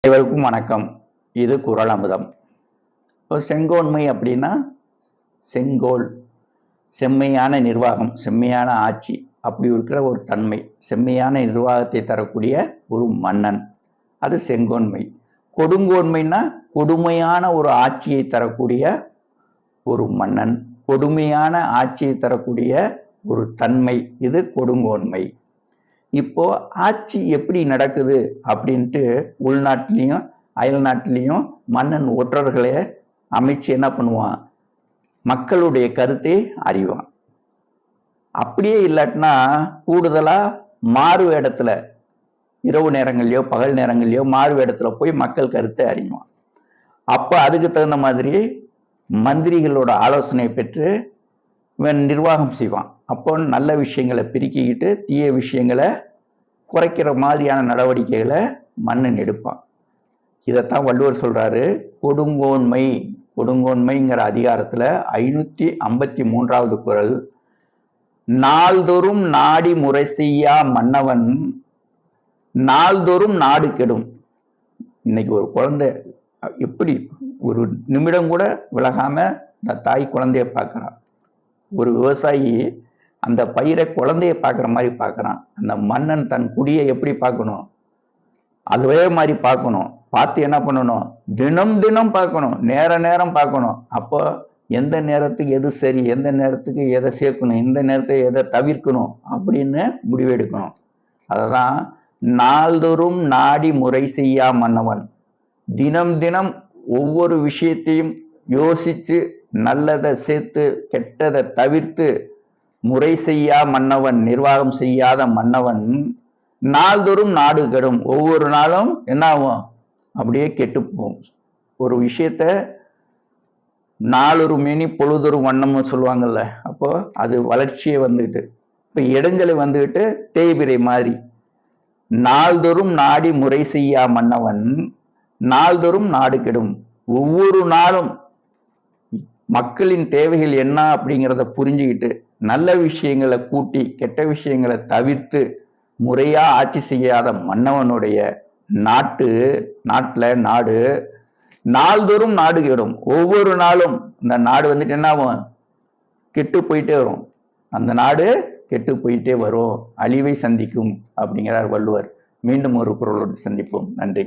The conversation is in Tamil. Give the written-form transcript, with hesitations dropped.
அனைவருக்கும் வணக்கம். இது குறள் அமுதம். இப்போ செங்கோன்மை அப்படின்னா செங்கோல், செம்மையான நிர்வாகம், செம்மையான ஆட்சி, அப்படி இருக்கிற ஒரு தன்மை, செம்மையான நிர்வாகத்தை தரக்கூடிய ஒரு மன்னன், அது செங்கோன்மை. கொடுங்கோன்மைன்னா கொடுமையான ஒரு ஆட்சியை தரக்கூடிய ஒரு மன்னன், கொடுமையான ஆட்சியை தரக்கூடிய ஒரு தன்மை, இது கொடுங்கோன்மை. இப்போ ஆட்சி எப்படி நடக்குது அப்படின்ட்டு உள்நாட்டிலையும் அயல் நாட்டிலையும் மன்னன் ஒற்றர்களை அமைச்சு என்ன பண்ணுவான், மக்களுடைய கருத்தை அறிவான். அப்படியே இல்லாட்டினா கூடுதலா மாறு வேடத்துல, இரவு நேரங்கள்லயோ பகல் நேரங்கள்லயோ மாறு வேடத்துல போய் மக்கள் கருத்தை அறிவான். அப்ப அதுக்கு தகுந்த மாதிரி மந்திரிகளோட ஆலோசனை பெற்று இவன் நிர்வாகம் செய்வான். அப்போ நல்ல விஷயங்களை பிரிக்கிக்கிட்டு தீய விஷயங்களை குறைக்கிற மாதிரியான நடவடிக்கைகளை மன்னன் எடுப்பான். இதைத்தான் வள்ளுவர் சொல்றாரு, கொடுங்கோன்மை. கொடுங்கோன்மைங்கிற அதிகாரத்துல 553வது குறள், நாள்தோறும் நாடி முறை செய்யா மன்னவன் நாள்தோறும் நாடு கெடும். இன்னைக்கு ஒரு குழந்தை எப்படி ஒரு நிமிடம் கூட விலகாம இந்த தாய் குழந்தைய பார்க்கிறான். ஒரு விவசாயி அந்த பயிரை குழந்தைய பார்க்குற மாதிரி பார்க்குறான். அந்த மன்னன் தன் குடியை எப்படி பார்க்கணும், அதுவே மாதிரி பார்க்கணும். பார்த்து என்ன பண்ணணும், தினம் தினம் பார்க்கணும், நேரம் பார்க்கணும். அப்போ எந்த நேரத்துக்கு எது சரி, எந்த நேரத்துக்கு எதை சேர்க்கணும், எந்த நேரத்தை எதை தவிர்க்கணும் அப்படின்னு முடிவெடுக்கணும். அததான் நாள்தோறும் நாடி முறை செய்யா மன்னவன். தினம் தினம் ஒவ்வொரு விஷயத்தையும் யோசிச்சு நல்லதை சேர்த்து கெட்டதை தவிர்த்து முறை செய்யா மன்னவன், நிர்வாகம் செய்யாத மன்னவன் நாள்தோறும் நாடு கெடும். ஒவ்வொரு நாளும் என்ன ஆகும், அப்படியே கெட்டு போகும். ஒரு விஷயத்த நாளொரு மேனி பொழுதொரு வண்ணம்னு சொல்லுவாங்கல்ல, அப்போ அது வளர்ச்சியை வந்துகிட்டு இப்ப இடைஞ்சலை வந்துகிட்டு தேய்பிரை மாதிரி. நாள்தோறும் நாடி முறை செய்யா மன்னவன் நாள்தோறும் நாடு கெடும். ஒவ்வொரு நாளும் மக்களின் தேவைகள் என்ன அப்படிங்கிறத புரிஞ்சுக்கிட்டு நல்ல விஷயங்களை கூட்டி கெட்ட விஷயங்களை தவிர்த்து முறையா ஆட்சி செய்யாத மன்னவனுடைய நாட்டுல நாடு நாள்தோறும் நாடு கெடும். ஒவ்வொரு நாளும் இந்த நாடு வந்துட்டு என்ன ஆகும், கெட்டு போயிட்டே வரும். அந்த நாடு கெட்டு போயிட்டே வரும், அழிவை சந்திக்கும் அப்படிங்கிறார் வள்ளுவர். மீண்டும் ஒரு குறளோடு சந்திப்போம். நன்றி.